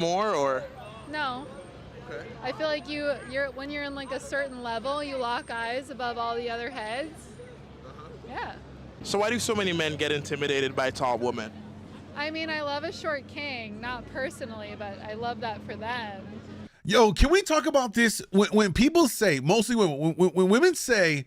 more or? No. Okay. I feel like when you're in like a certain level, you lock eyes above all the other heads. Yeah. So why do so many men get intimidated by tall women? I mean, I love a short king, not personally, but I love that for them. Yo, can we talk about this? When people say, mostly when women say,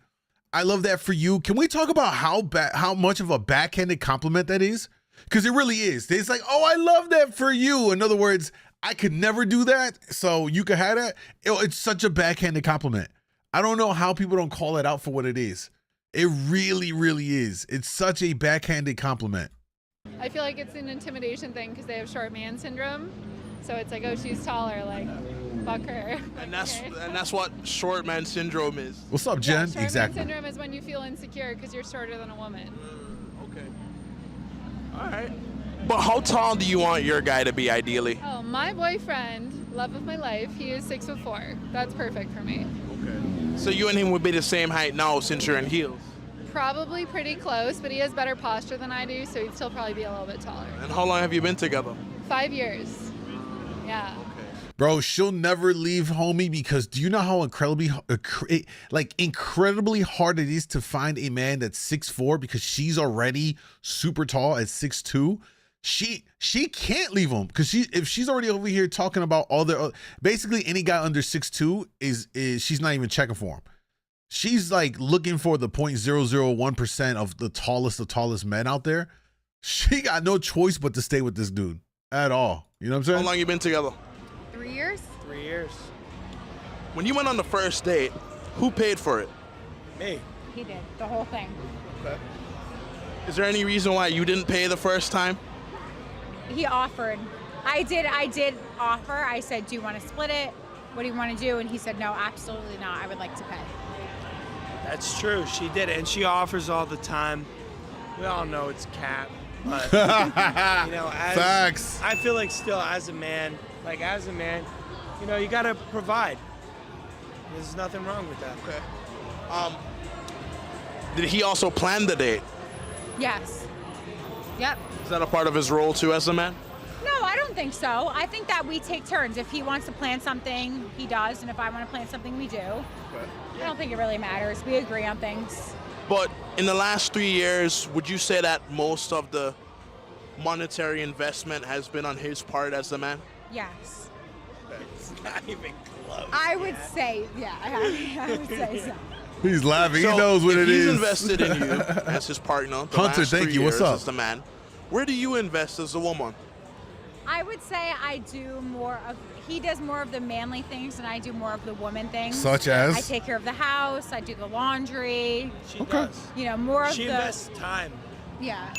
"I love that for you," can we talk about how much of a backhanded compliment that is? Because it really is. It's like, "Oh, I love that for you." In other words, I could never do that, so you could have that. It's such a backhanded compliment. I don't know how people don't call it out for what it is. It really, really is. It's such a backhanded compliment. I feel like it's an intimidation thing because they have short man syndrome. So it's like, oh, she's taller, like, fuck her. And that's what short man syndrome is. What's up, Jen? Short Exactly. man syndrome is when you feel insecure because you're shorter than a woman. Okay. All right. But how tall do you want your guy to be ideally? Oh, my boyfriend, love of my life, he is 6'4". That's perfect for me. Okay. So you and him would be the same height now since you're in heels? Probably pretty close, but he has better posture than I do, so he'd still probably be a little bit taller. And how long have you been together? 5 years. Yeah. Bro, she'll never leave homie because do you know how incredibly hard it is to find a man that's 6'4" because she's already super tall at 6'2"? She can't leave him because if she's already over here talking about all the basically any guy under 6'2" is she's not even checking for him. She's like looking for the 0.001% of the tallest men out there. She got no choice but to stay with this dude at all. You know what I'm saying? How long you been together? 3 years? 3 years. When you went on the first date, who paid for it? Me. He did, the whole thing. Okay. Is there any reason why you didn't pay the first time? He offered. I did offer. I said, do you want to split it? What do you want to do? And he said, no, absolutely not. I would like to pay. That's true. She did it, and she offers all the time. We all know it's cap, but Facts. I feel like still as a man, you gotta provide. There's nothing wrong with that. Okay. Did he also plan the date? Yes. Yep. Is that a part of his role too as a man? No, I don't think so. I think that we take turns. If he wants to plan something, he does, and if I want to plan something, we do. Okay. I don't think it really matters. We agree on things. But in the last 3 years, would you say that most of the monetary investment has been on his part as a man? Yes. It's not even close. I would say, yeah, I would say so. He's laughing. So he knows what if it he's is. invested in you as his partner. The Hunter, last thank 3 you. What's years up? As the man, where do you invest as a woman? I would say I do more of, he does more of the manly things and I do more of the woman things. Such as? I take care of the house, I do the laundry. She does. You know, more of She the. invests time. Yeah.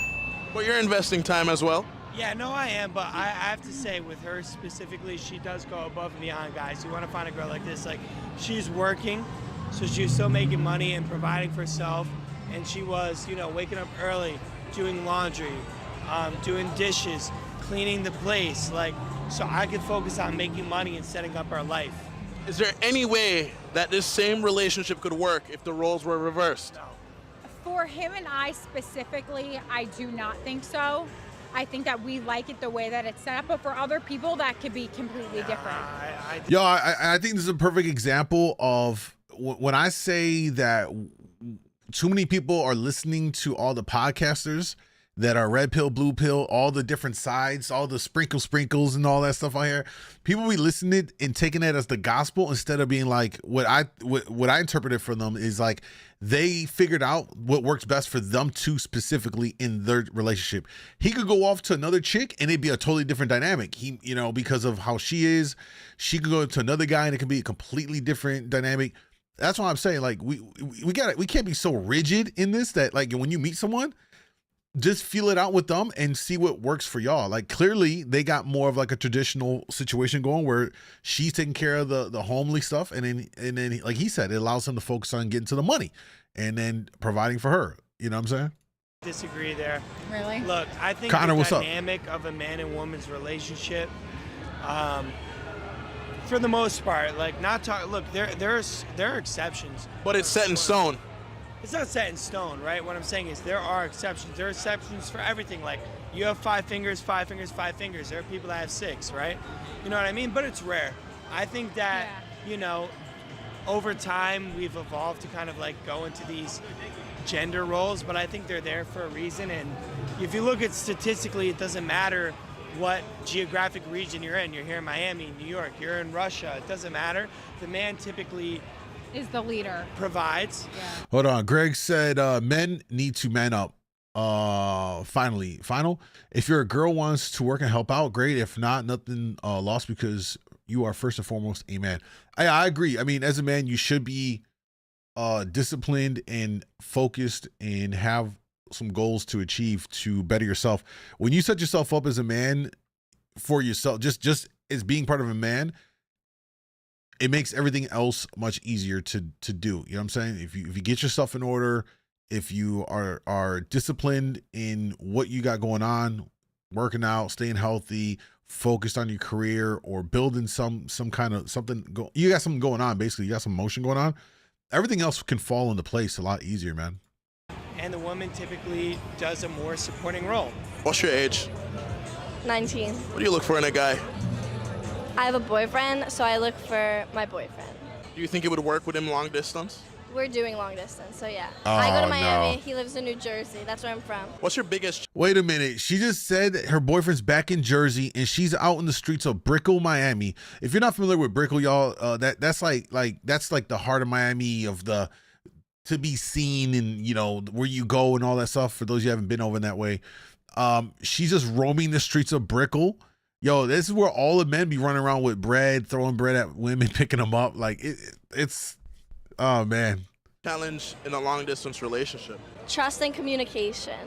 But you're investing time as well. Yeah, no, I am, but I have to say, with her specifically, she does go above and beyond, guys. You want to find a girl like this, like, she's working, so she's still making money and providing for herself, and she was, waking up early, doing laundry, doing dishes, cleaning the place, so I could focus on making money and setting up our life. Is there any way that this same relationship could work if the roles were reversed? No. For him and I specifically, I do not think so. I think that we like it the way that it's set up, but for other people, that could be completely different. Yo, I think this is a perfect example of when I say that too many people are listening to all the podcasters that are red pill, blue pill, all the different sides, all the sprinkles and all that stuff out here. People be listening and taking that as the gospel instead of being like what I interpreted for them is like they figured out what works best for them two specifically in their relationship. He could go off to another chick and it'd be a totally different dynamic. He, because of how she is, she could go to another guy and it could be a completely different dynamic. That's why I'm saying like we can't be so rigid in this that like when you meet someone, just feel it out with them and see what works for y'all. Like clearly they got more of like a traditional situation going where she's taking care of the homely stuff. And then like he said, it allows him to focus on getting to the money and then providing for her. You know what I'm saying? Disagree there. Really? Look, I think Connor, the what's up? dynamic of a man and woman's relationship, for the most part, like look, there are exceptions. But it's set in stone. It's not set in stone, right? What I'm saying is there are exceptions. There are exceptions for everything. Like You have 5 fingers, 5 fingers, 5 fingers. There are people that have 6, right? You know what I mean? But it's rare. I think that, you know, over time we've evolved to kind of like go into these gender roles, but I think they're there for a reason. And if you look at statistically, it doesn't matter what geographic region you're in. You're here in Miami, New York, you're in Russia, it doesn't matter. The man typically Is the leader. provides. Yeah. Hold on. Greg said men need to man up. Final. If your girl wants to work and help out, great. If not, nothing lost because you are first and foremost a man. I agree. I mean, as a man, you should be disciplined and focused and have some goals to achieve to better yourself. When you set yourself up as a man for yourself, just as being part of a man, it makes everything else much easier to do. You know what I'm saying? If you get yourself in order, if you are disciplined in what you got going on, working out, staying healthy, focused on your career, or building some kind of something, you got something going on. Basically, you got some motion going on. Everything else can fall into place a lot easier, man. And the woman typically does a more supporting role. What's your age? 19. What do you look for in a guy? I have a boyfriend, so I look for my boyfriend. Do you think it would work with him long distance? We're doing long distance, so yeah. Oh, I go to Miami, no. he lives in New Jersey. That's where I'm from. What's your biggest Wait a minute. She just said that her boyfriend's back in Jersey and she's out in the streets of Brickell, Miami. If you're not familiar with Brickell, y'all, that's like the heart of Miami, of the to be seen and, you know, where you go and all that stuff. For those you haven't been over in that way, she's just roaming the streets of Brickell. Yo, this is where all the men be running around with bread, throwing bread at women, picking them up. Like it's, oh man. challenge in a long distance relationship? Trust and communication.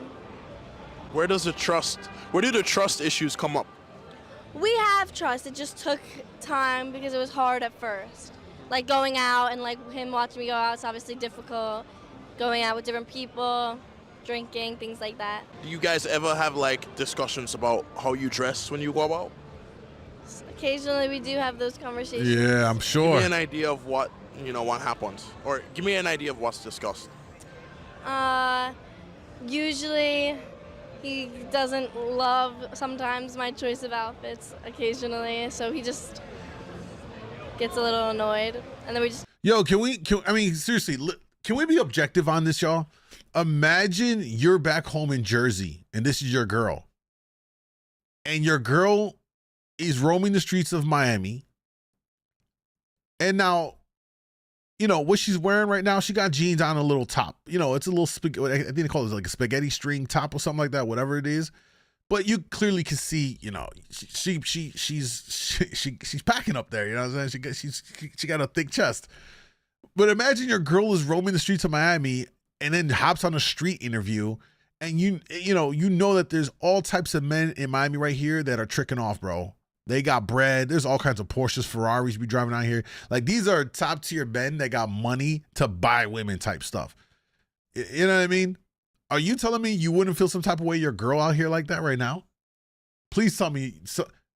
Where do the trust issues come up? We have trust. It just took time because it was hard at first. Like going out and like him watching me go out, it's obviously difficult. Going out with different people, drinking, things like that. Do you guys ever have like discussions about how you dress when you go out? Occasionally we do have those conversations. Yeah, I'm Give sure. me an idea of what happens, or give me an idea of what's discussed. Usually he doesn't love sometimes my choice of outfits occasionally, so he just gets a little annoyed, and then we just Yo, I mean, seriously, can we be objective on this, y'all? Imagine you're back home in Jersey and this is your girl. And your girl is roaming the streets of Miami. And now, you know, what she's wearing right now, she got jeans on, a little top. You know, it's a little, I think they call it like a spaghetti string top or something like that, whatever it is. But you clearly can see, you know, she's packing up there. You know what I'm saying? She got a thick chest. But imagine your girl is roaming the streets of Miami and then hops on a street interview, and you know that there's all types of men in Miami right here that are tricking off, bro. They got bread. There's all kinds of Porsches, Ferraris be driving out here. Like, these are top tier men that got money to buy women type stuff. You know what I mean? Are you telling me you wouldn't feel some type of way your girl out here like that right now? Please tell me.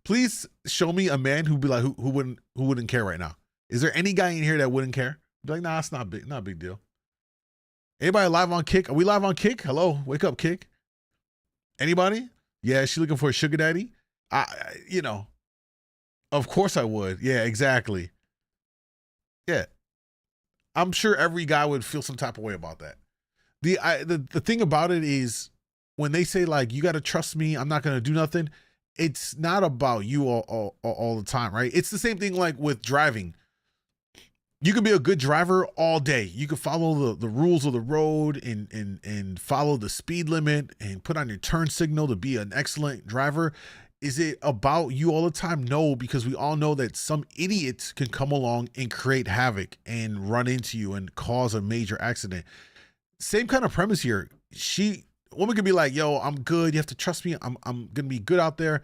Please show me a man who'd be like, who wouldn't care right now. Is there any guy in here that wouldn't care? Be like, nah, it's not a big deal. Anybody live on Kick? Are we live on Kick? Hello, wake up, Kick. Anybody? Yeah, she looking for a sugar daddy? You know, of course I would. Yeah, exactly. Yeah, I'm sure every guy would feel some type of way about that. The thing about it is, when they say like, you got to trust me, I'm not going to do nothing, it's not about you all the time, right? It's the same thing like with driving. You can be a good driver all day. You can follow the rules of the road and follow the speed limit and put on your turn signal to be an excellent driver. Is it about you all the time? No, because we all know that some idiots can come along and create havoc and run into you and cause a major accident. Same kind of premise here. Woman could be like, yo, I'm good. You have to trust me. I'm going to be good out there.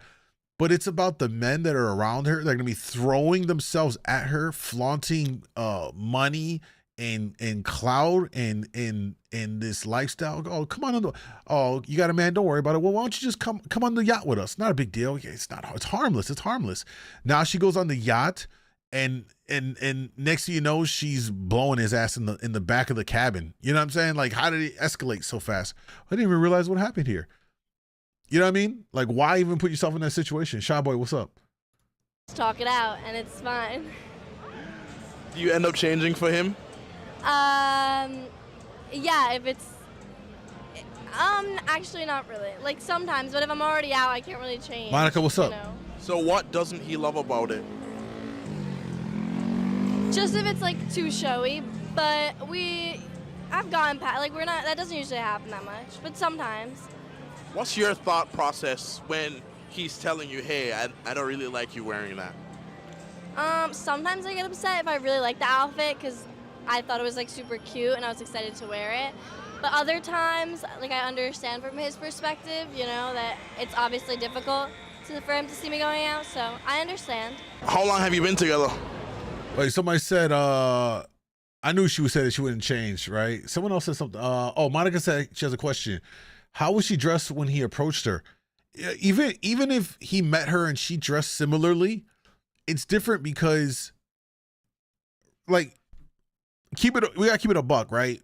But it's about the men that are around her. They're going to be throwing themselves at her, flaunting money and clout and this lifestyle. Oh, come on. Oh, you got a man. Don't worry about it. Well, why don't you just come on the yacht with us? Not a big deal. Yeah, it's harmless. It's harmless. Now she goes on the yacht and next thing you know, she's blowing his ass in the back of the cabin. You know what I'm saying? Like, how did it escalate so fast? I didn't even realize what happened here. You know what I mean? Like, why even put yourself in that situation? Shy Boy, what's up? Just talk it out, and it's fine. Do you end up changing for him? Yeah, if it's actually not really. Like sometimes, but if I'm already out, I can't really change. Monica, what's up? know. So what doesn't he love about it? Just if it's like too showy, but I've gotten past, like that doesn't usually happen that much, but sometimes. What's your thought process when he's telling you, hey, I don't really like you wearing that? Sometimes I get upset if I really like the outfit because I thought it was like super cute and I was excited to wear it. But other times, like I understand from his perspective, you know, that it's obviously difficult for him to see me going out, so I understand. How long have you been together? Wait, somebody said, I knew she would say that she wouldn't change, right? Someone else said something. Monica said she has a question. How was she dressed when he approached her? Even if he met her and she dressed similarly, it's different because, like, we gotta keep it a buck, right?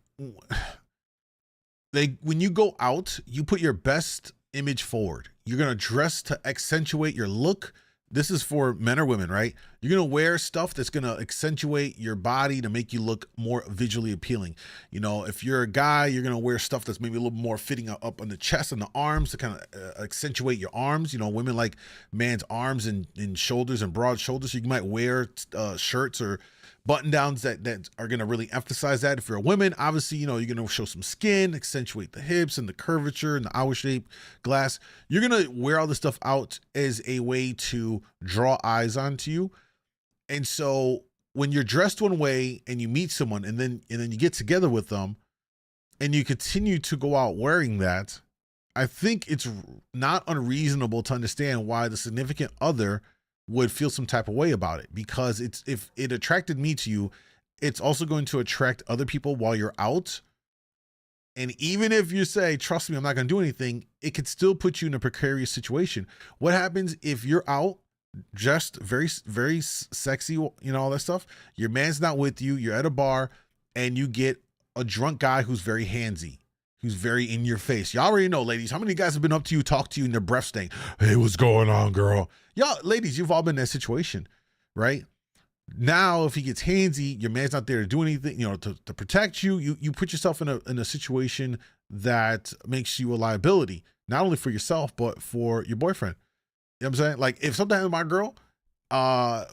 When you go out, you put your best image forward. You're gonna dress to accentuate your look. This is for men or women, right? You're gonna wear stuff that's gonna accentuate your body to make you look more visually appealing. You know, if you're a guy, you're gonna wear stuff that's maybe a little more fitting up on the chest and the arms to kind of accentuate your arms. You know, women like man's arms and shoulders and broad shoulders. So you might wear shirts or button downs that are going to really emphasize that. If you're a woman, obviously, you know, you're going to show some skin, accentuate the hips and the curvature and the hour shape glass. You're going to wear all this stuff out as a way to draw eyes onto you. And so when you're dressed one way and you meet someone and then you get together with them and you continue to go out wearing that, I think it's not unreasonable to understand why the significant other would feel some type of way about it, because if it attracted me to you, it's also going to attract other people while you're out. And even if you say, trust me, I'm not going to do anything, it could still put you in a precarious situation. What happens if you're out dressed very, very sexy, you know, all that stuff, your man's not with you, you're at a bar and you get a drunk guy who's very handsy, who's very in your face. Y'all already know, ladies, how many guys have been up to you, talk to you, and their breath stink? Hey, what's going on, girl? Y'all, ladies, you've all been in that situation, right? Now, if he gets handsy, your man's not there to do anything, you know, to protect you. You put yourself in a situation that makes you a liability, not only for yourself, but for your boyfriend. You know what I'm saying? Like, if something happened to my girl,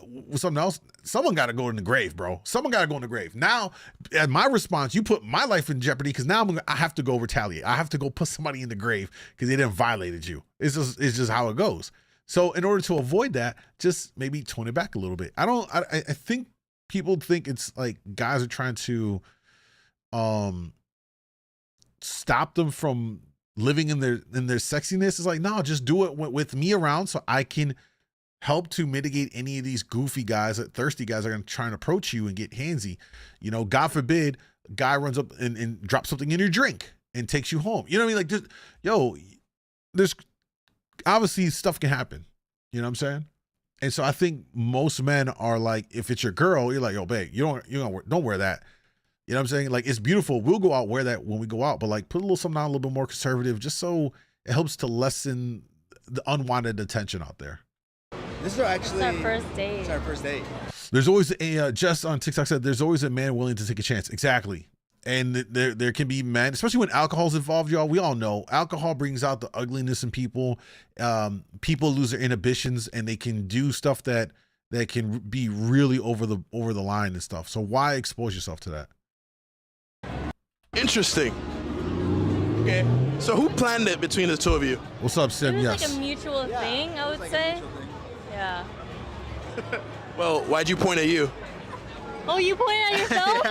with something else, someone got to go in the grave, bro. Someone got to go in the grave. Now, as my response, you put my life in jeopardy because now I have to go retaliate. I have to go put somebody in the grave because they didn't violated you. It's just how it goes. So in order to avoid that, just maybe tone it back a little bit. I think people think it's like guys are trying to stop them from living in their sexiness. It's like, no, just do it with me around so I can help to mitigate any of these goofy guys, thirsty guys are going to try and approach you and get handsy. You know, God forbid, a guy runs up and drops something in your drink and takes you home. You know what I mean? Like, there's obviously stuff can happen. You know what I'm saying? And so I think most men are like, if it's your girl, you're like, yo, babe, don't wear that. You know what I'm saying? Like, it's beautiful. We'll go out, wear that when we go out, but like put a little something on a little bit more conservative, just so it helps to lessen the unwanted attention out there. This is actually It's our first date. It's our first date. There's always Jess on TikTok said there's always a man willing to take a chance. Exactly. And there can be men, especially when alcohol's involved, y'all. We all know alcohol brings out the ugliness in people. People lose their inhibitions and they can do stuff that can be really over the line and stuff. So why expose yourself to that? Interesting. Okay. So who planned it between the two of you? What's up, Sim? It was Yes. like a mutual thing, I would say. Yeah. Well, why'd you point at you? Oh, you pointed at yourself?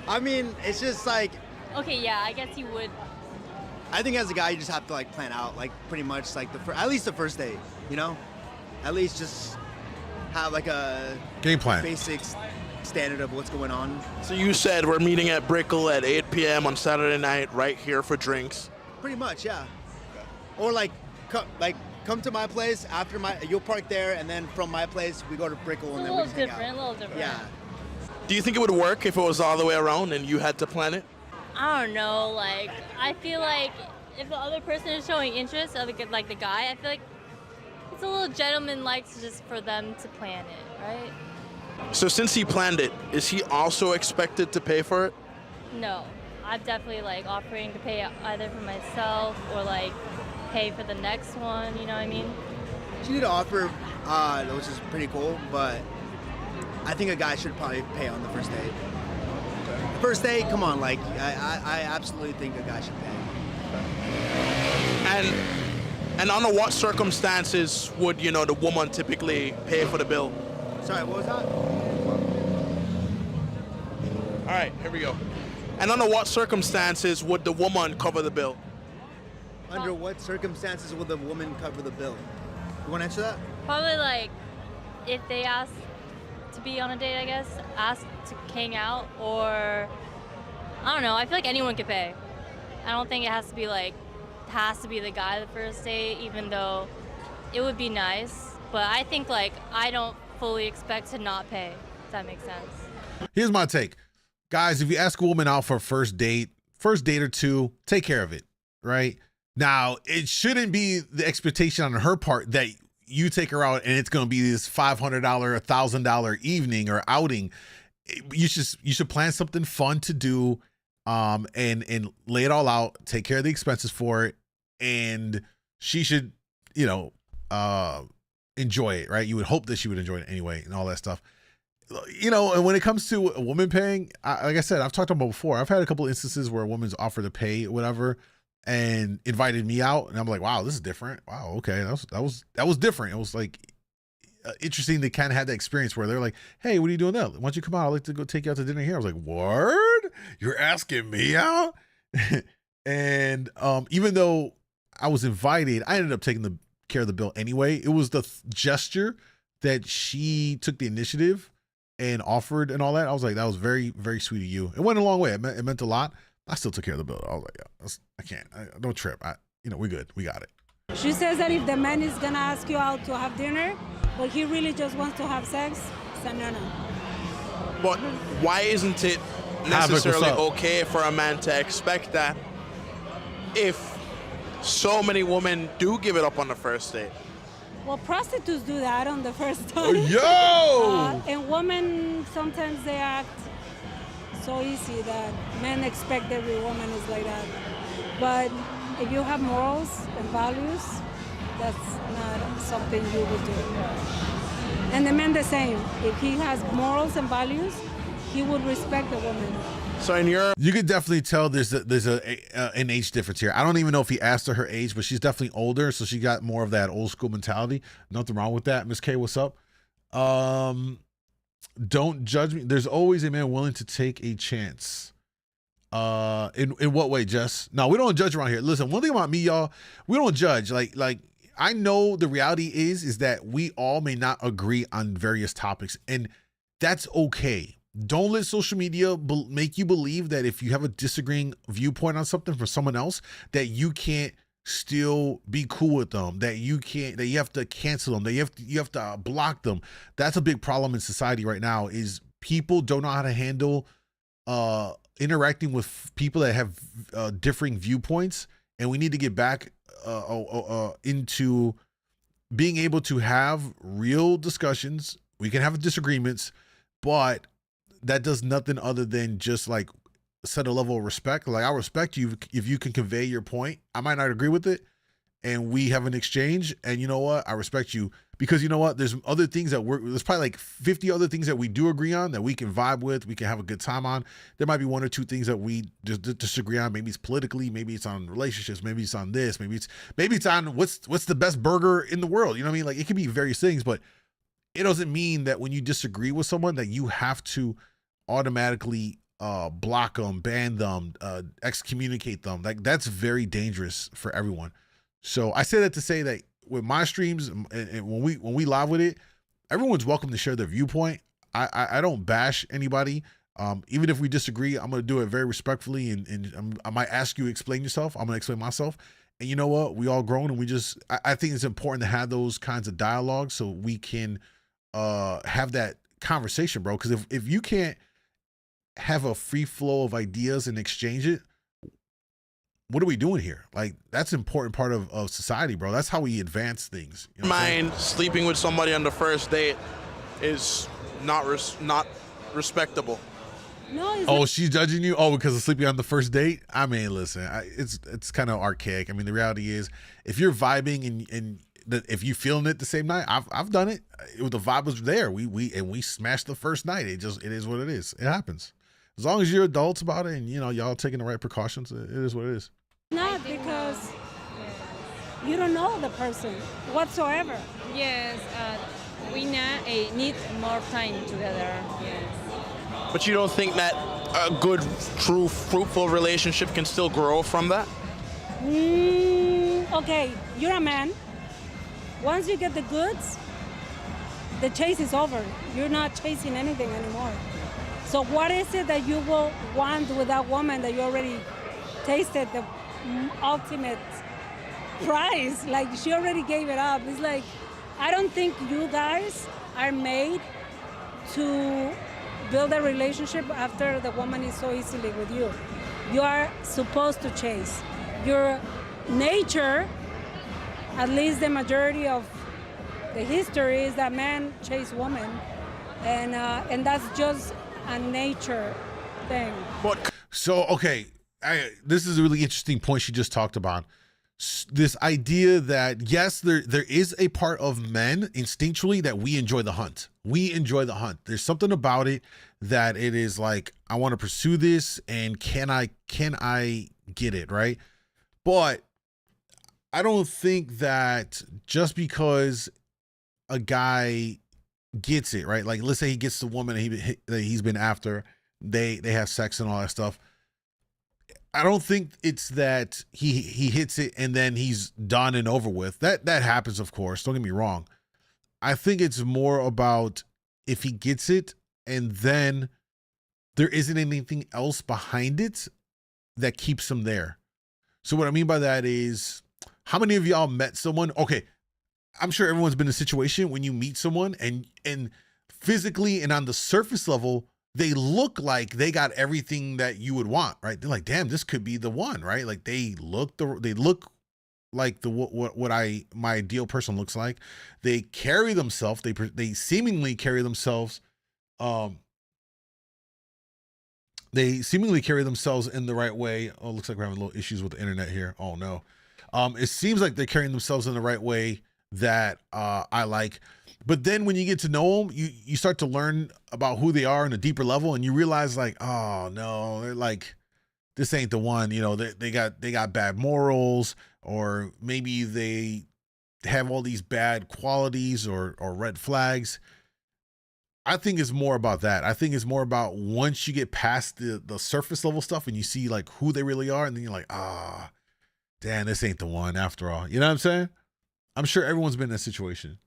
I mean, it's just like, Okay, yeah, I guess you would. I think as a guy, you just have to like plan out, like pretty much like at least the first date, you know? At least just have like a Game plan. basic standard of what's going on. So you said we're meeting at Brickell at 8 p.m. on Saturday night, right here for drinks. Pretty much, yeah. Or like come to my place after you'll park there, and then from my place we go to Brickell, and then we just hang out. A little different. Yeah. Do you think it would work if it was all the way around and you had to plan it? I don't know, like, I feel like if the other person is showing interest, like the guy, I feel like it's a little gentleman-like just for them to plan it, right? So since he planned it, is he also expected to pay for it? No, I'm definitely like offering to pay either for myself or like pay for the next one. You know what I mean? She did offer, which is pretty cool, but I think a guy should probably pay on the first date. The first date, come on, like I absolutely think a guy should pay. And under what circumstances would the woman typically pay for the bill? Sorry, what was that? All right, here we go. And under what circumstances would the woman cover the bill? Under what circumstances will the woman cover the bill? You want to answer that? Probably like if they ask to be on a date, I guess, ask to hang out, or I don't know. I feel like anyone could pay. I don't think it has to be the guy the first date, even though it would be nice. But I think like I don't fully expect to not pay. If that makes sense. Here's my take. Guys, if you ask a woman out for a first date or two, take care of it, right? Now, it shouldn't be the expectation on her part that you take her out and it's going to be this $500, $1,000 evening or outing. You should plan something fun to do, and lay it all out, take care of the expenses for it, and she should, enjoy it, right? You would hope that she would enjoy it anyway and all that stuff. And when it comes to a woman paying, like I said, I've talked about before. I've had a couple of instances where a woman's offered to pay whatever and invited me out, and I'm like, wow, this is different. Wow, okay, that was different. It was like interesting to kind of have that experience where they're like, hey, what are you doing now? Why don't you come out? I'd like to go take you out to dinner here. I was like, word? You're asking me out? And even though I was invited, I ended up taking care of the bill anyway. It was the gesture that she took the initiative and offered and all that. I was like, that was very, very sweet of you. It went a long way. It meant a lot. I still took care of the bill. I was like, yeah, I can't. Don't trip. We're good. We got it. She says that if the man is gonna ask you out to have dinner, but he really just wants to have sex, so no. But why isn't it necessarily okay for a man to expect that if so many women do give it up on the first date? Well, prostitutes do that on the first time. Yo! And women, sometimes they act so easy that men expect every woman is like that. But if you have morals and values, that's not something you would do. And the man the same. If he has morals and values, he would respect the woman. So you could definitely tell there's an age difference here. I don't even know if he asked her age, but she's definitely older, so she got more of that old school mentality. Nothing wrong with that. Miss K, what's up? Don't judge me. There's always a man willing to take a chance. In what way, Jess? No, we don't judge around here. Listen, one thing about me, y'all, we don't judge. Like I know the reality is that we all may not agree on various topics, and that's okay. Don't let social media make you believe that if you have a disagreeing viewpoint on something from someone else, that you can't still be cool with them, that you have to cancel them, that you have to block them. That's a big problem in society right now, is people don't know how to handle interacting with people that have differing viewpoints, and we need to get back into being able to have real discussions. We can have disagreements, but that does nothing other than just like set a level of respect. Like, I respect you if you can convey your point. I might not agree with it, and we have an exchange, and you know what? I respect you, because you know what? There's other things there's probably like 50 other things that we do agree on, that we can vibe with, we can have a good time on. There might be one or two things that we just disagree on. Maybe it's politically, maybe it's on relationships, maybe it's on this, maybe it's on what's the best burger in the world. You know what I mean? Like, it could be various things, but it doesn't mean that when you disagree with someone that you have to automatically block them, ban them, excommunicate them. Like, that's very dangerous for everyone. So I say that to say that with my streams, and when we live with it, everyone's welcome to share their viewpoint. I don't bash anybody. Even if we disagree, I'm going to do it very respectfully, and I might ask you to explain yourself. I'm going to explain myself. And you know what? We all grown, and I think it's important to have those kinds of dialogues so we can have that conversation, bro. Because if you can't have a free flow of ideas and exchange it, what are we doing here? Like, that's an important part of society, bro. That's how we advance things. You know Mind sleeping with somebody on the first date is not respectable. No, it's Oh, she's judging you? Oh, because of sleeping on the first date? I mean, listen, it's kind of archaic. I mean, the reality is, if you're vibing and if you feeling it the same night, I've done it. The vibe was there. We smashed the first night. It is what it is. It happens. As long as you're adults about it and y'all taking the right precautions, it is what it is. not because you don't know the person whatsoever. Yes, we need more time together. Yes. But you don't think that a good, true, fruitful relationship can still grow from that? Okay, you're a man. Once you get the goods, the chase is over. You're not chasing anything anymore. So what is it that you will want with that woman that you already tasted the ultimate prize? Like, she already gave it up. It's like, I don't think you guys are made to build a relationship after the woman is so easily with you. You are supposed to chase. Your nature, at least the majority of the history, is that men chase women, and that's just a nature thing. So, okay, this is a really interesting point she just talked about. This idea that, yes, there is a part of men instinctually that we enjoy the hunt. We enjoy the hunt. There's something about it that it is like, I want to pursue this, and can I get it, right? But I don't think that just because a guy gets it, right? Like, let's say he gets the woman that he's been after, they have sex and all that stuff. I don't think it's that he hits it and then he's done and over with. That happens, of course. Don't get me wrong. I think it's more about if he gets it and then there isn't anything else behind it that keeps him there. So what I mean by that is, how many of y'all met someone? Okay, I'm sure everyone's been in a situation when you meet someone and physically and on the surface level, they look like they got everything that you would want, right? They're like, damn, this could be the one, right? Like they look like my ideal person looks like. They carry themselves. They seemingly carry themselves. They seemingly carry themselves in the right way. Oh, looks like we're having little issues with the internet here. Oh no. It seems like they're carrying themselves in the right way that I like. But then when you get to know them, you start to learn about who they are on a deeper level, and you realize like, oh no, they're like, this ain't the one. They got bad morals, or maybe they have all these bad qualities or red flags. I think it's more about that. I think it's more about once you get past the surface level stuff and you see like who they really are, and then you're like, damn, this ain't the one after all. You know what I'm saying? I'm sure everyone's been in that situation.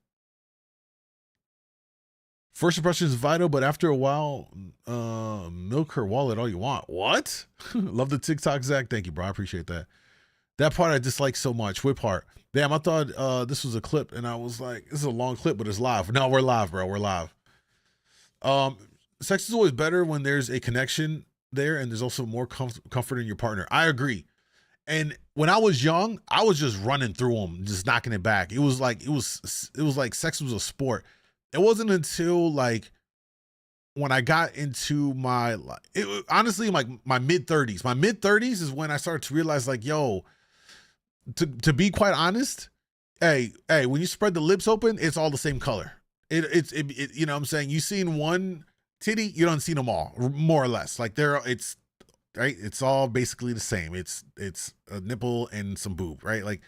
First impression is vital, but after a while, milk her wallet all you want. What? Love the TikTok, Zach. Thank you, bro. I appreciate that. That part I dislike so much. What part? Damn, I thought this was a clip, and I was like, this is a long clip, but it's live. No, we're live, bro. We're live. Sex is always better when there's a connection there, and there's also more comfort in your partner. I agree. And when I was young, I was just running through them, just knocking it back. It was like sex was a sport. It wasn't until like when I got into honestly, like my mid 30s. My mid 30s is when I started to realize like, yo, to be quite honest, hey, when you spread the lips open, it's all the same color. It you know what I'm saying? You seen one titty, you don't see them all, more or less. Like it's right. It's all basically the same. It's a nipple and some boob, right? Like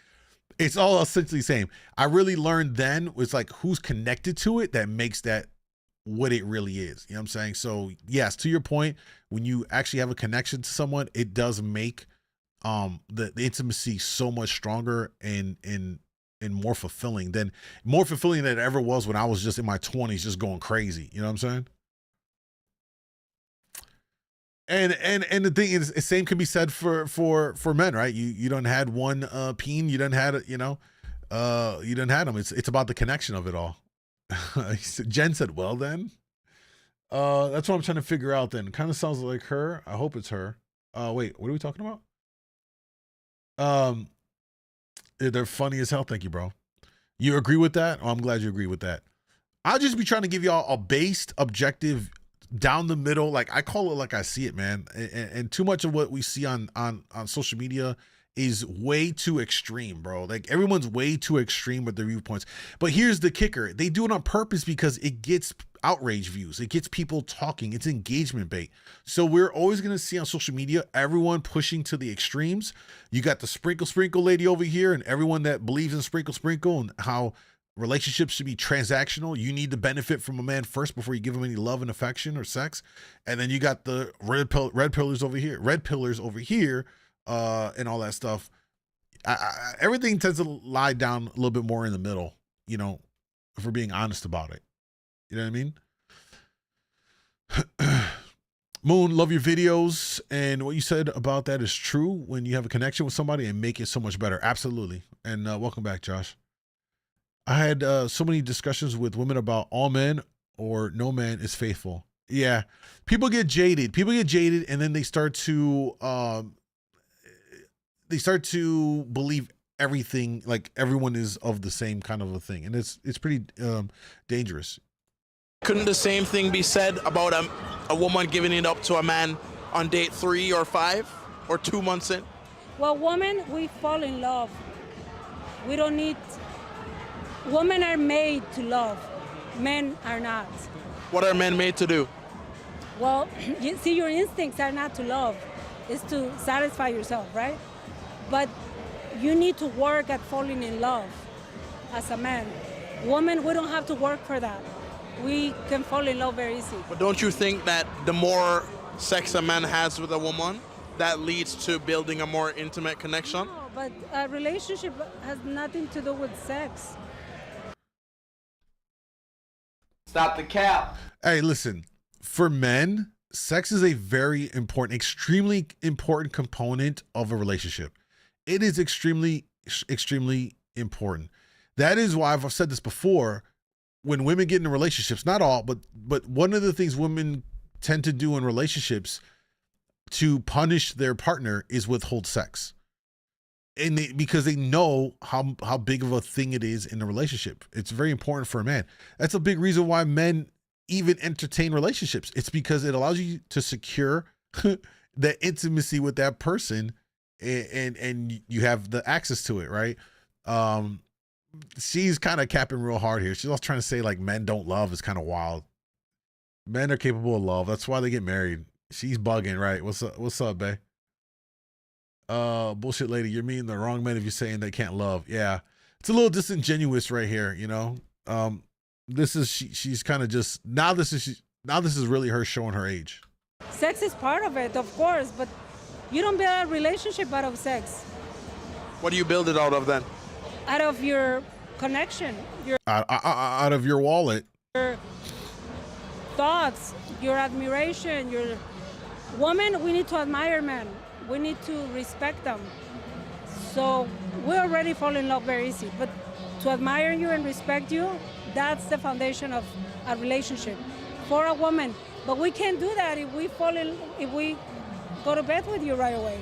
it's all essentially the same. I really learned then was like who's connected to it that makes that what it really is. You know what I'm saying? So yes, to your point, when you actually have a connection to someone, it does make the intimacy so much stronger and more fulfilling than it ever was when I was just in my 20s just going crazy. You know what I'm saying? And the thing is, the same can be said for men, right? You done had one peen, you done had you done had them. It's about the connection of it all. Jen said, well then, that's what I'm trying to figure out. Then kind of sounds like her. I hope it's her. Wait, what are we talking about? They're funny as hell. Thank you, bro. You agree with that? Oh, I'm glad you agree with that. I'll just be trying to give y'all a based, objective, down the middle. Like I call it like I see it, man. And too much of what we see on social media is way too extreme, bro. Like everyone's way too extreme with their viewpoints. But here's the kicker. They do it on purpose because it gets outrage views. It gets people talking. It's engagement bait. So we're always going to see on social media, everyone pushing to the extremes. You got the sprinkle lady over here and everyone that believes in sprinkle and how relationships should be transactional. You need to benefit from a man first before you give him any love and affection or sex. And then you got the red pillars over here, and all that stuff. Everything tends to lie down a little bit more in the middle, you know, if we're being honest about it. You know what I mean? Moon, love your videos. And what you said about that is true. When you have a connection with somebody and make it so much better. Absolutely. And welcome back, Josh. I had so many discussions with women about all men or no man is faithful. Yeah. People get jaded. And then they start to believe everything, like everyone is of the same kind of a thing. And it's pretty dangerous. Couldn't the same thing be said about a woman giving it up to a man on date 3 or 5 or 2 months in? Well, women, we fall in love. We don't need... Women are made to love. Men are not. What are men made to do? Well, you see, your instincts are not to love. It's to satisfy yourself, right? But you need to work at falling in love as a man. Women, we don't have to work for that. We can fall in love very easy. But don't you think that the more sex a man has with a woman, that leads to building a more intimate connection? No, but a relationship has nothing to do with sex. Stop the cap. Hey, listen, for men, sex is a very important, extremely important component of a relationship. It is extremely, extremely important. That is why I've said this before. When women get into relationships, not all, but one of the things women tend to do in relationships to punish their partner is withhold sex. And because they know how big of a thing it is in a relationship. It's very important for a man. That's a big reason why men even entertain relationships. It's because it allows you to secure the intimacy with that person and you have the access to it, right? She's kind of capping real hard here. She's also trying to say like men don't love is kind of wild. Men are capable of love. That's why they get married. She's bugging, right? What's up, bae? Bullshit lady, you're meeting the wrong men if you're saying they can't love. Yeah. It's a little disingenuous right here, you know? She's kind of just now this is really her showing her age. Sex is part of it, of course, but you don't build a relationship out of sex. What do you build it out of then? Out of your connection, your out of your wallet, your thoughts, your admiration, your woman. We need to admire men. We need to respect them. So we already fall in love very easy, but to admire you and respect you, that's the foundation of a relationship for a woman. But we can't do that if we go to bed with you right away.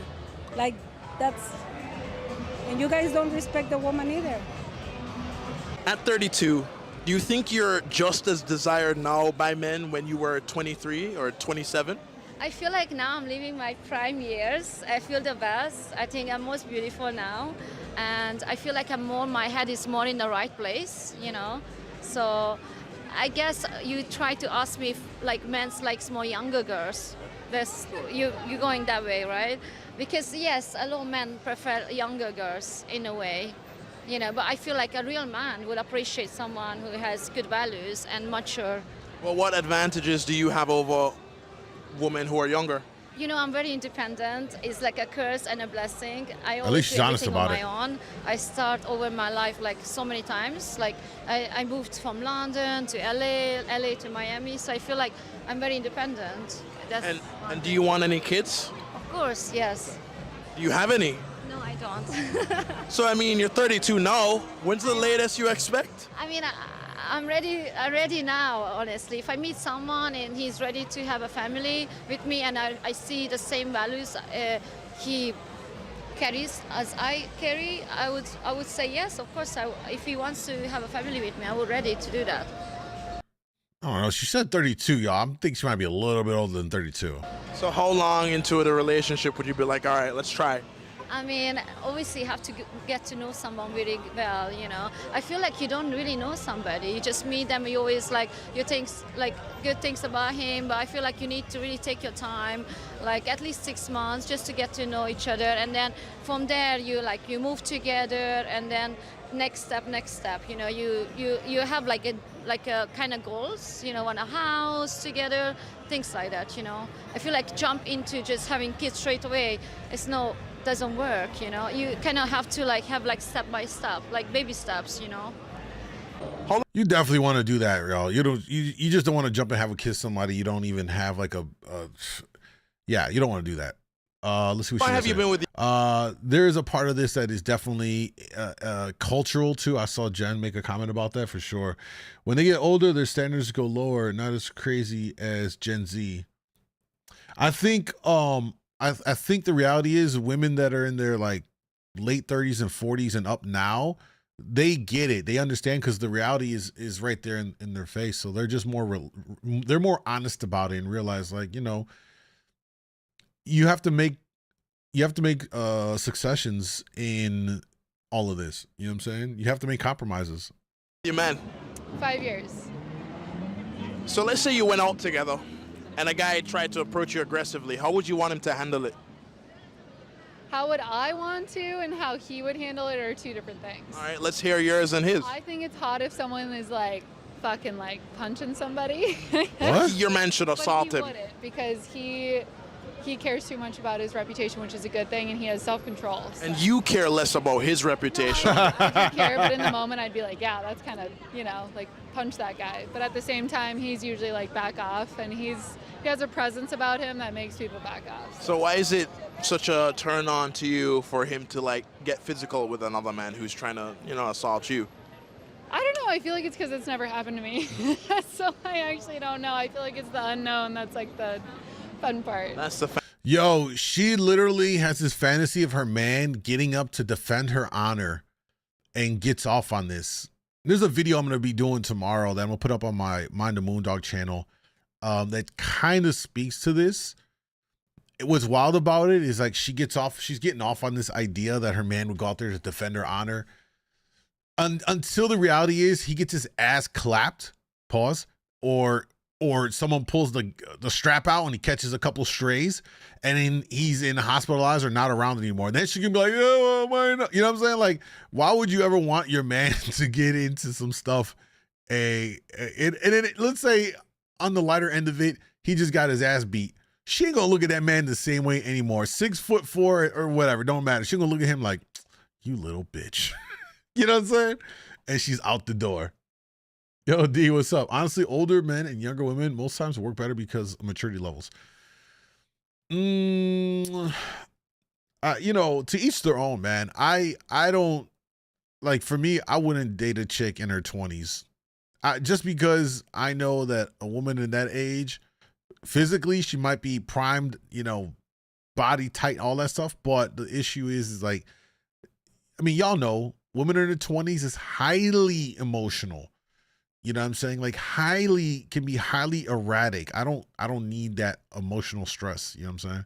Like that's. And you guys don't respect the woman either. At 32, do you think you're just as desired now by men when you were 23 or 27? I feel like now I'm living my prime years. I feel the best. I think I'm most beautiful now. And I feel like my head is more in the right place, you know. So I guess you try to ask me if like men likes more younger girls. You're going that way, right? Because yes, a lot of men prefer younger girls in a way, you know, but I feel like a real man would appreciate someone who has good values and mature. Well, what advantages do you have over women who are younger? You know, I'm very independent. It's like a curse and a blessing. I At least she's honest everything about on my own. I start over my life like so many times. Like I moved from London to LA to Miami, so I feel like I'm very independent. And do you want any kids? Of course, yes. Do you have any? No, I don't. So, I mean, you're 32 now. When's the latest you expect? I mean, I'm ready now, honestly. If I meet someone and he's ready to have a family with me and I see the same values, he carries as I carry, I would say yes, of course. If he wants to have a family with me, I would ready to do that. I don't know. She said 32, y'all. I think she might be a little bit older than 32. So how long into the relationship would you be like, all right, let's try? I mean, obviously you have to get to know someone really well, you know. I feel like you don't really know somebody. You just meet them, you always like, you think like good things about him, but I feel like you need to really take your time, like at least 6 months just to get to know each other. And then from there you move together, and then next step, you know, you have like a kind of goals, you know, want a house together, things like that, you know. I feel like jump into just having kids straight away, doesn't work, you know. You kind of have to like have like step by step, like baby steps, you know. You definitely want to do that, y'all. You just don't want to jump and have a kiss somebody you don't even have like yeah, you don't want to do that. Let's see what Why have you been with there's a part of this that is definitely cultural too. I saw Jen make a comment about that for sure. When they get older, their standards go lower, not as crazy as Gen Z. I think I think the reality is women that are in their like late 30s and 40s and up now, they get it. They understand because the reality is right there in their face. So they're just they're more honest about it and realize, like, you know, you have to make successions in all of this. You know what I'm saying? You have to make compromises. Your man. 5 years. So let's say you went out together and a guy tried to approach you aggressively. How would you want him to handle it? How would I want to and how he would handle it are two different things. All right, let's hear yours and his. I think it's hot if someone is like fucking like punching somebody. What? Your man should assault but he him. wouldn't, because he cares too much about his reputation, which is a good thing, and he has self-control. So. And you care less about his reputation. I do care, but in the moment I'd be like, yeah, that's kind of, you know, like punch that guy. But at the same time, he's usually like back off, and he has a presence about him that makes people back off. So why is it such a turn on to you for him to like get physical with another man who's trying to, you know, assault you? I don't know. I feel like it's because it's never happened to me. So I actually don't know. I feel like it's the unknown that's like the fun part. That's the Yo, she literally has this fantasy of her man getting up to defend her honor and gets off on this. There's a video I'm going to be doing tomorrow that I'm going to put up on my Mind the MoonDawg channel that kind of speaks to this. What's wild about it is like she's getting off on this idea that her man would go out there to defend her honor. Until the reality is he gets his ass clapped, pause, or someone pulls the strap out and he catches a couple strays and then he's hospitalized or not around anymore. And then she can be like, oh, why not? You know what I'm saying? Like, why would you ever want your man to get into some stuff? And then let's say on the lighter end of it, he just got his ass beat. She ain't gonna look at that man the same way anymore. 6'4" or whatever, don't matter. She gonna look at him like, you little bitch. You know what I'm saying? And she's out the door. Yo, D, what's up? Honestly, older men and younger women most times work better because of maturity levels. You know, to each their own, man. I don't, like, for me, I wouldn't date a chick in her 20s. Just because I know that a woman in that age, physically, she might be primed, you know, body tight, all that stuff. But the issue is like, I mean, y'all know, women in their 20s is highly emotional. You know what I'm saying? Like can be highly erratic. I don't need that emotional stress. You know what I'm saying?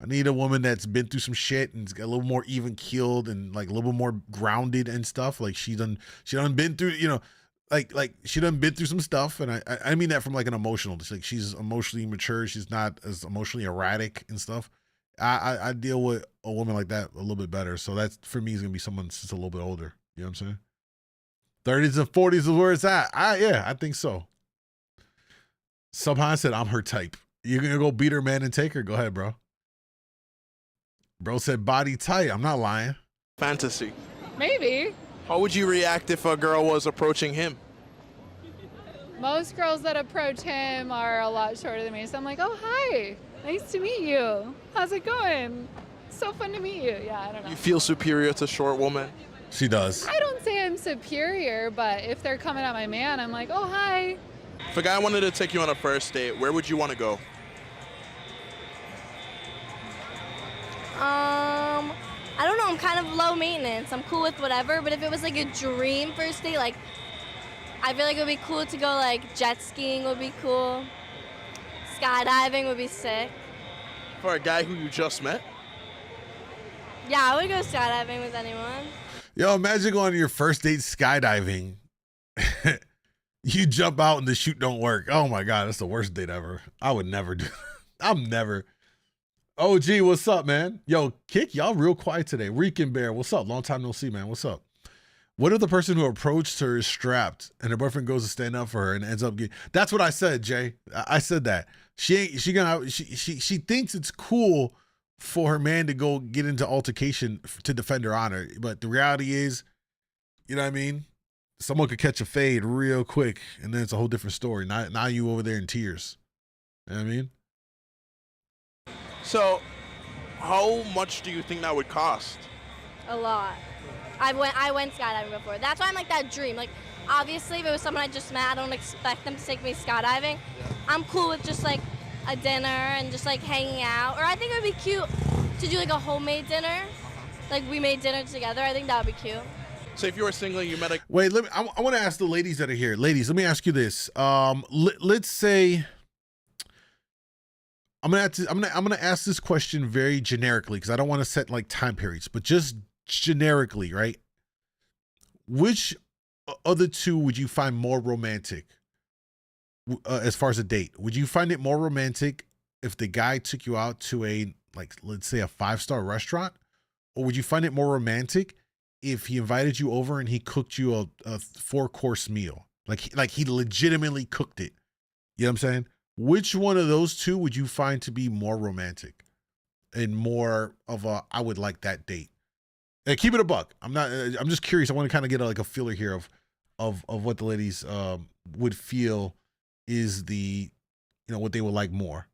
I need a woman that's been through some shit and is a little more even keeled and like a little bit more grounded and stuff. Like she done been through, you know, like she done been through some stuff. And I mean that from like an emotional, like she's emotionally mature. She's not as emotionally erratic and stuff. I deal with a woman like that a little bit better. So that's, for me, is going to be someone that's a little bit older. You know what I'm saying? 30s and 40s is where it's at. Yeah, I think so. Subhan said, I'm her type. You're going to go beat her man and take her? Go ahead, bro. Bro said body tight. I'm not lying. Fantasy. Maybe. How would you react if a girl was approaching him? Most girls that approach him are a lot shorter than me. So I'm like, oh, hi. Nice to meet you. How's it going? So fun to meet you. Yeah, I don't know. You feel superior to short woman? She does. I don't say I'm superior, but if they're coming at my man, I'm like, oh, hi. If a guy wanted to take you on a first date, where would you want to go? I I'm kind of low maintenance. I'm cool with whatever, but if it was like a dream first date, like, I feel like it would be cool to go like jet skiing would be cool. Skydiving would be sick. For a guy who you just met? Yeah, I would go skydiving with anyone. Yo, imagine going on your first date skydiving. You jump out and the chute don't work. Oh my God, that's the worst date ever. I would never do that. I'm never. OG, what's up, man? Yo, Kick, y'all real quiet today. Rican Bear, what's up? Long time no see, man. What's up? What if the person who approached her is strapped and her boyfriend goes to stand up for her and ends up getting... That's what I said, Jay. I said that. She thinks it's cool for her man to go get into altercation to defend her honor. But the reality is, you know what I mean? Someone could catch a fade real quick and then it's a whole different story. Now you over there in tears. You know what I mean? So, how much do you think that would cost? A lot. I went skydiving before. That's why I'm like that dream. Like, obviously, if it was someone I just met, I don't expect them to take me skydiving. I'm cool with just like a dinner and just like hanging out. Or I think it would be cute to do like a homemade dinner. Like we made dinner together. I think that would be cute. So if you were single, you met a... Wait, I want to ask the ladies that are here. Ladies, let me ask you this. Let's say... I'm gonna ask this question very generically because I don't want to set like time periods, but just generically, right? Which of the two would you find more romantic as far as a date? Would you find it more romantic if the guy took you out to a, like, let's say a 5-star restaurant? Or would you find it more romantic if he invited you over and he cooked you a 4-course meal? Like he legitimately cooked it. You know what I'm saying? Which one of those two would you find to be more romantic and more of a, I would like that date? And keep it a buck. I'm just curious. I want to kind of get like a feeler here of what the ladies would feel is the, you know, what they would like more.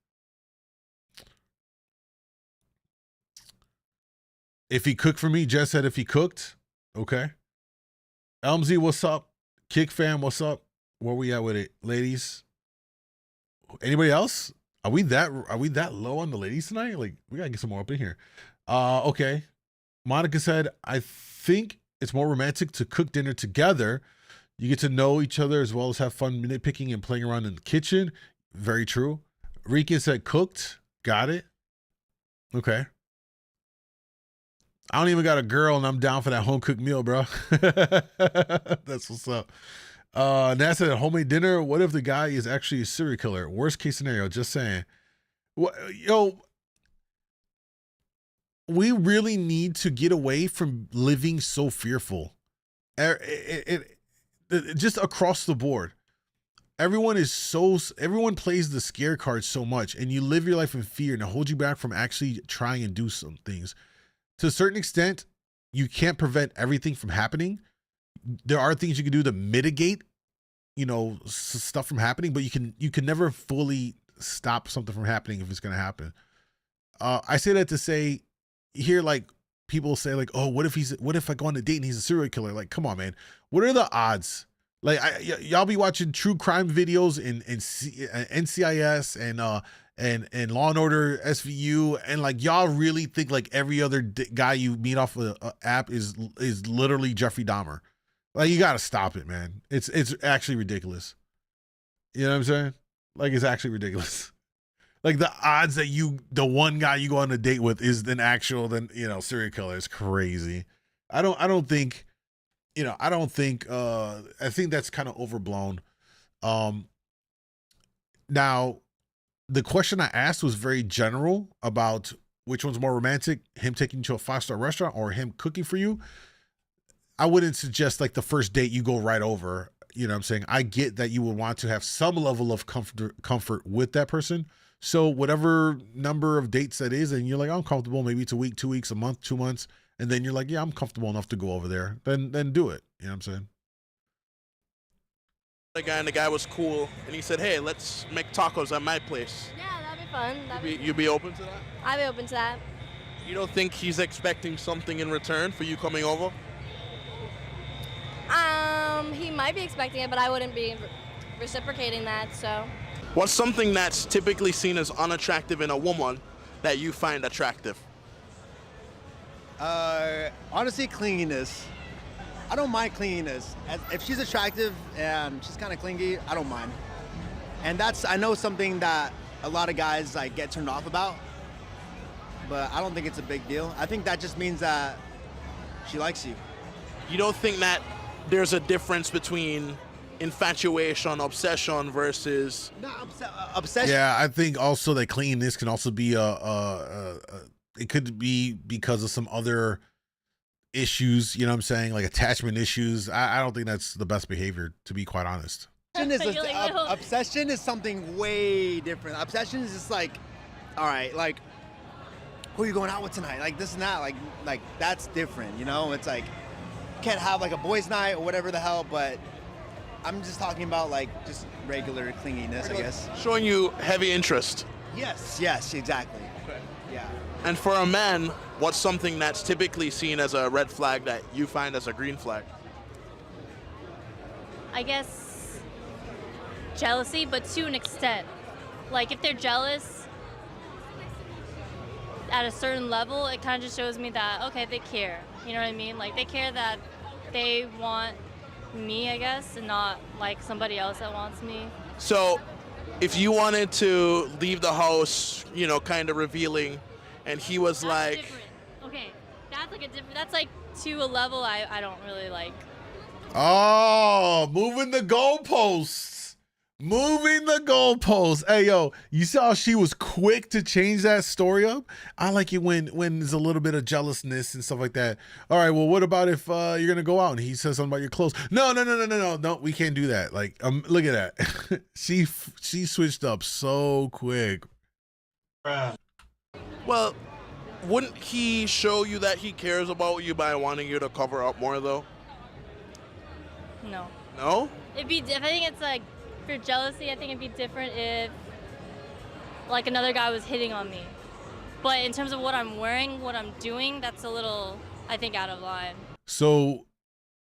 If he cooked for me, Jess said if he cooked. Okay. Elmsy, what's up? Kick fam, what's up? Where we at with it? Ladies? Anybody else? Are we that low on the ladies tonight? Like, we gotta get some more up in here. Okay. Monica said, I think it's more romantic to cook dinner together. You get to know each other as well as have fun nitpicking and playing around in the kitchen. Very true. Rika said cooked. Got it. Okay. I don't even got a girl and I'm down for that home cooked meal, bro. That's what's up. Nat said homemade dinner. What if the guy is actually a serial killer? Worst case scenario, just saying. Yo, we really need to get away from living so fearful. Just across the board. Everyone plays the scare card so much and you live your life in fear and it holds you back from actually trying and do some things. To a certain extent, you can't prevent everything from happening. There are things you can do to mitigate, you know, stuff from happening, but you can never fully stop something from happening if it's going to happen. I say that to say, here, like people say like, oh, what if I go on a date and he's a serial killer? Like, come on, man. What are the odds? Like y'all be watching true crime videos in NCIS and Law and Order SVU, and like y'all really think like every other guy you meet off of an app is literally Jeffrey Dahmer. Like, you gotta stop it, man. It's actually ridiculous. You know what I'm saying? Like, it's actually ridiculous. Like the odds that the one guy you go on a date with is an actual serial killer is crazy. I think that's kind of overblown. Now, the question I asked was very general about which one's more romantic, him taking you to a 5-star restaurant or him cooking for you. I wouldn't suggest like the first date you go right over. You know what I'm saying? I get that you would want to have some level of comfort with that person. So whatever number of dates that is, and you're like, I'm comfortable, maybe it's a week, 2 weeks, a month, 2 months. And then you're like, yeah, I'm comfortable enough to go over there. Then do it. You know what I'm saying? And the guy was cool, and he said, hey, let's make tacos at my place. Yeah, that'd be fun. You'd be open to that? I'd be open to that. You don't think he's expecting something in return for you coming over? He might be expecting it, but I wouldn't be reciprocating that, so. What's something that's typically seen as unattractive in a woman that you find attractive? Honestly, clinginess. I don't mind clinginess. If she's attractive and she's kind of clingy, I don't mind. And I know something that a lot of guys like get turned off about, but I don't think it's a big deal. I think that just means that she likes you. You don't think that there's a difference between infatuation, obsession versus obsession? Yeah, I think also that clinginess can also be it could be because of some other issues, you know what I'm saying, like attachment issues. I don't think that's the best behavior, to be quite honest. Obsession is something way different. Obsession is just like, all right, like, who are you going out with tonight? Like this and that, like that's different, you know? It's like, you can't have like a boys' night or whatever the hell, but I'm just talking about like just regular clinginess, I guess. Showing you heavy interest. Yes, exactly. Okay. Yeah. And for a man, what's something that's typically seen as a red flag that you find as a green flag? I guess jealousy, but to an extent. Like if they're jealous at a certain level, it kind of just shows me that, okay, they care. You know what I mean? Like they care that they want me, I guess, and not like somebody else that wants me. So if you wanted to leave the house, you know, kind of revealing, and he was that's like... different. Okay, that's like a different, that's like to a level I don't really like. Oh, moving the goalposts. Moving the goalposts. Hey, yo, you saw she was quick to change that story up? I like it when there's a little bit of jealousness and stuff like that. All right, well, what about if you're going to go out and he says something about your clothes? No, we can't do that. Like, look at that. She switched up so quick. Well, wouldn't he show you that he cares about you by wanting you to cover up more, though? No. No? I think it's like, for jealousy, I think it'd be different if like another guy was hitting on me. But in terms of what I'm wearing, what I'm doing, that's a little, I think, out of line. So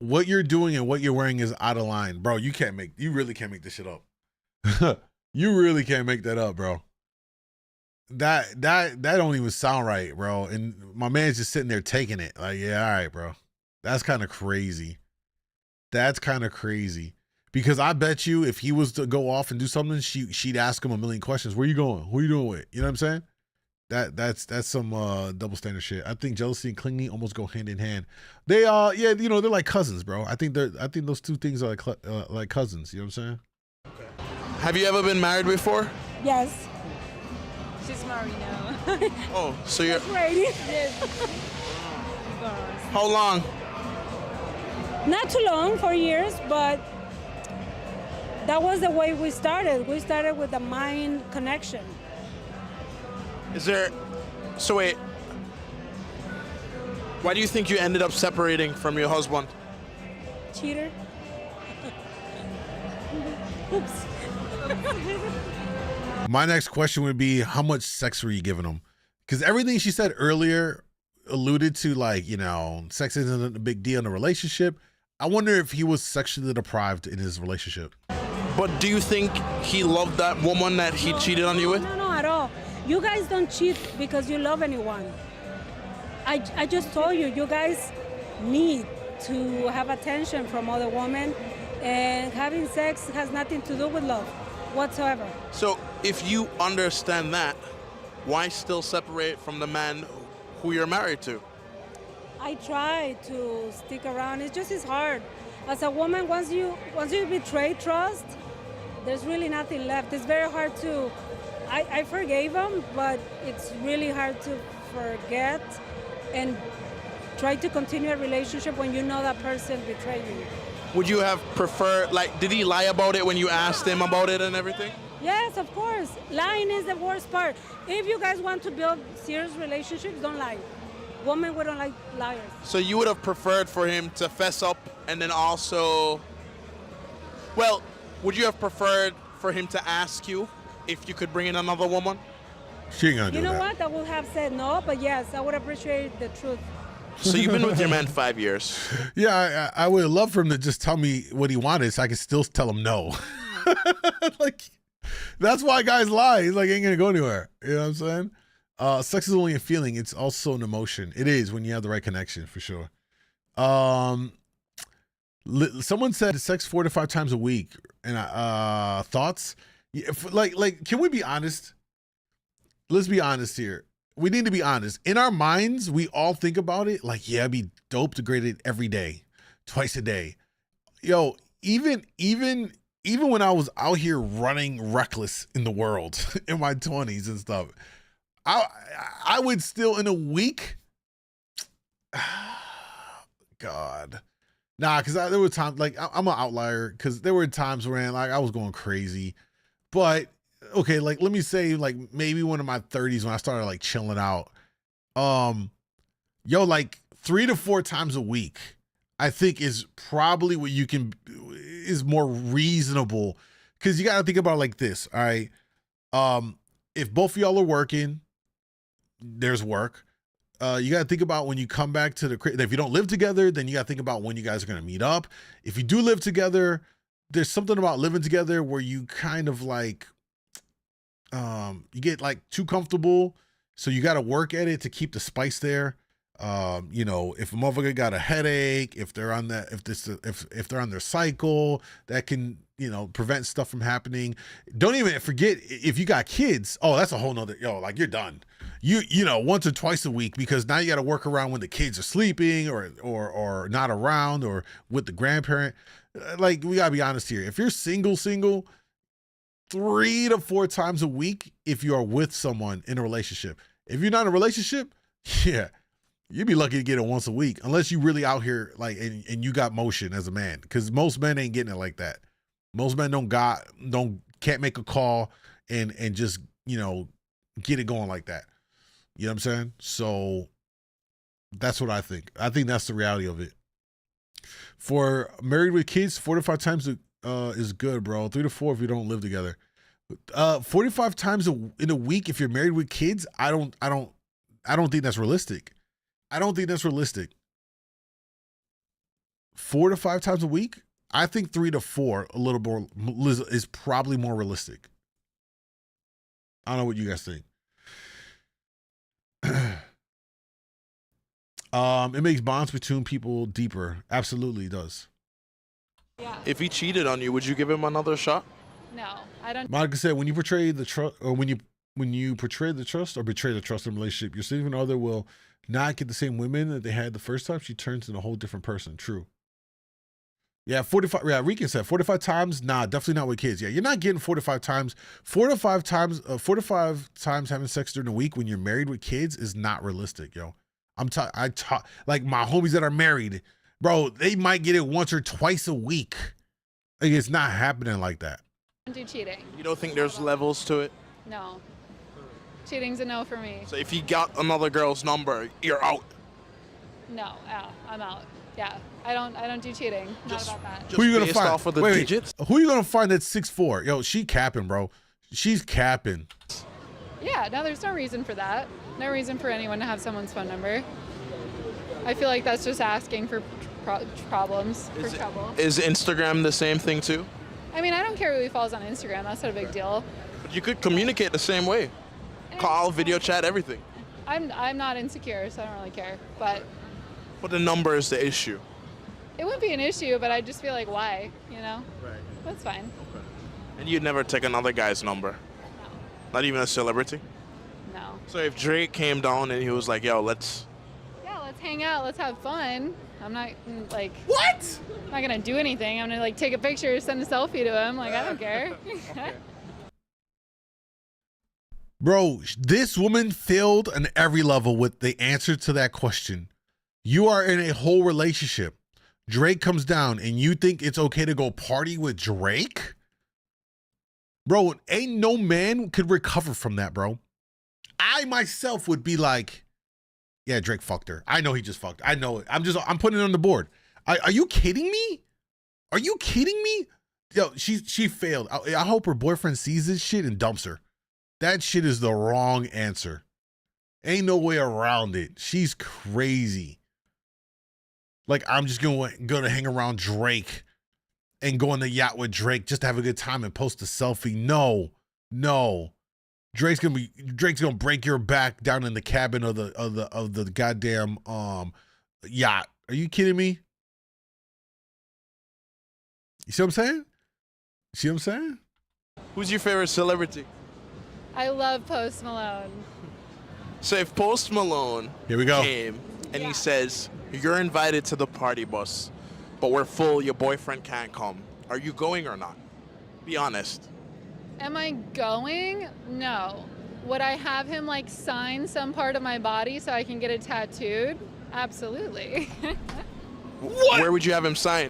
what you're doing and what you're wearing is out of line. Bro, you really can't make this shit up. You really can't make that up, bro. That don't even sound right, bro. And my man's just sitting there taking it. Like, yeah, all right, bro. That's kind of crazy. That's kind of crazy. Because I bet you if he was to go off and do something, she'd ask him a million questions. Where you going? Who you doing with? You know what I'm saying? That's some double standard shit. I think jealousy and clingy almost go hand in hand. They they're like cousins, bro. I think those two things are like cousins. You know what I'm saying? Okay. Have you ever been married before? Yes. She's married now. Oh, so you're Ready? how long? Not too long, 4 years, but that was the way we started. We started with the mind connection. So wait, why do you think you ended up separating from your husband? Cheater. Oops. My next question would be, how much sex were you giving him? Because everything she said earlier alluded to, like, you know, sex isn't a big deal in a relationship. I wonder if he was sexually deprived in his relationship. But do you think he loved that woman that he cheated on you with? No, at all. You guys don't cheat because you love anyone. I just told you, you guys need to have attention from other women, and having sex has nothing to do with love whatsoever. So if you understand that, why still separate from the man who you're married to? I try to stick around. It's hard. As a woman, once you betray trust, there's really nothing left. It's very hard to. I forgave him, but it's really hard to forget and try to continue a relationship when you know that person betrayed you. Would you have preferred, like, did he lie about it when you asked him about it and everything? Yes, of course. Lying is the worst part. If you guys want to build serious relationships, don't lie. Women, we don't like liars. So you would have preferred for him to fess up and then also, well, would you have preferred for him to ask you if you could bring in another woman? She ain't gonna do that. You know what? I would have said no, but yes, I would appreciate the truth. So you've been with your man 5 years. Yeah, I would love for him to just tell me what he wanted so I could still tell him no. Like, that's why guys lie. He's like, ain't gonna go anywhere. You know what I'm saying? Sex is only a feeling. It's also an emotion. It is when you have the right connection, for sure. Someone said sex 4 to 5 times a week. And thoughts? Yeah, like, can we be honest? Let's be honest here. We need to be honest. In our minds, we all think about it like, yeah, it'd be dope to grade it every day, twice a day. Yo, even when I was out here running reckless in the world in my 20s and stuff, I would still in a week. God, nah, because there were times like I'm an outlier because there were times when like I was going crazy, but okay, like let me say like maybe one of my 30s when I started like chilling out, yo, like 3 to 4 times a week, I think is probably what you can is more reasonable because you got to think about it like this. All right, if both of y'all are working, there's work. You got to think about when you come back to the crib. If you don't live together, then you got to think about when you guys are going to meet up. If you do live together, there's something about living together where you kind of like, you get like too comfortable. So you got to work at it to keep the spice there. You know, if a motherfucker got a headache, if they're on that, if they're on their cycle, that can, you know, prevent stuff from happening. Don't even forget if you got kids. Oh, that's a whole nother, like you're done. You know, once or twice a week, because now you got to work around when the kids are sleeping or not around or with the grandparent. Like, we gotta be honest here. If you're single, 3 to 4 times a week, if you are with someone in a relationship. If you're not in a relationship, yeah, you'd be lucky to get it once a week, unless you really out here like and you got motion as a man, because most men ain't getting it like that. Most men can't make a call and just, you know, get it going like that. You know what I'm saying? So that's what I think. I think that's the reality of it. For married with kids, 4 to 5 times is good, bro. 3 to 4 if you don't live together. 45 times in a week if you're married with kids, I don't think that's realistic. I don't think that's realistic. 4 to 5 times a week? I think 3 to 4 a little more is probably more realistic. I don't know what you guys think. It makes bonds between people deeper. Absolutely does. Yeah. If he cheated on you, would you give him another shot? No, I don't. Monica said, when you portray the trust, or when you portray the trust or betray the trust in a relationship, your significant other will not get the same women that they had the first time. She turns into a whole different person. True. Yeah, 45. Yeah, Rican said 45 times. Nah, definitely not with kids. Yeah, you're not getting 45 times. 4 to 5 times. 4 to 5 times having sex during the week when you're married with kids is not realistic, yo. Like my homies that are married, bro, they might get it once or twice a week. Like, it's not happening like that. Don't do cheating. You don't think there's levels to it? No. Cheating's a no for me. So if you got another girl's number, you're out. No, I'm out. Yeah, I don't do cheating. Not about that. Who you gonna find? Off of the digits? Who you gonna find that's 6'4"? Yo, she capping, bro. She's capping. Yeah, no, there's no reason for that. No reason for anyone to have someone's phone number. I feel like that's just asking for problems, for trouble. Is Instagram the same thing too? I mean, I don't care who follows on Instagram. That's not a big deal. But you could communicate the same way. Call, video chat, everything. I'm not insecure, so I don't really care. But the number is the issue. It wouldn't be an issue, but I just feel like, why? You know? Right. That's fine. Okay. And you'd never take another guy's number? No. Not even a celebrity? No. So if Drake came down and he was like, yo, let's hang out, let's have fun. I'm not like, what? I'm not gonna do anything. I'm gonna like take a picture, send a selfie to him. Like, I don't care. Okay. Bro, this woman failed on every level with the answer to that question. You are in a whole relationship. Drake comes down and you think it's okay to go party with Drake? Bro, ain't no man could recover from that, bro. I myself would be like, yeah, Drake fucked her. I know he just fucked. I know it. I'm putting it on the board. Are you kidding me? Are you kidding me? Yo, she failed. I hope her boyfriend sees this shit and dumps her. That shit is the wrong answer. Ain't no way around it. She's crazy. Like, I'm just gonna hang around Drake and go on the yacht with Drake just to have a good time and post a selfie. No. Drake's gonna break your back down in the cabin of the goddamn yacht. Are you kidding me? You see what I'm saying? See what I'm saying? Who's your favorite celebrity? I love Post Malone. So if Post Malone Here we go. came and he says, you're invited to the party bus, but we're full, your boyfriend can't come, are you going or not? Be honest. Am I going? No. Would I have him like sign some part of my body so I can get it tattooed? Absolutely. What? Where would you have him sign?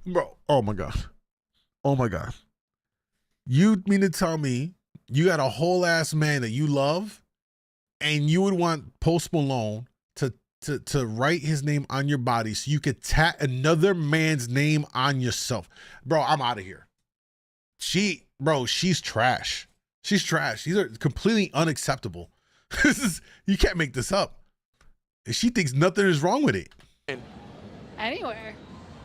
Bro, oh my God. Oh my God. You mean to tell me you got a whole ass man that you love and you would want Post Malone to write his name on your body so you could tat another man's name on yourself? Bro, I'm out of here. She's trash. She's trash. These are completely unacceptable. You can't make this up. She thinks nothing is wrong with it. Anywhere.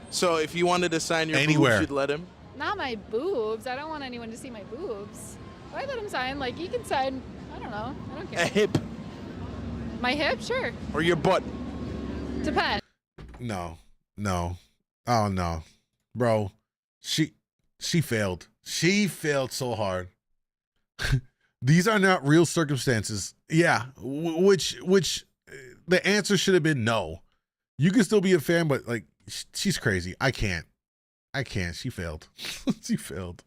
So if you wanted to sign your Anywhere. boobs, you'd let him? Not my boobs. I don't want anyone to see my boobs. Why let him sign? Like, he can sign, I don't know. I don't A care. hip My hip? Sure. or your butt? Depends. No. Oh no. Bro, she failed. She failed so hard. These are not real circumstances. Yeah, which the answer should have been no. You can still be a fan, but like she's crazy. I can't. She failed. She failed.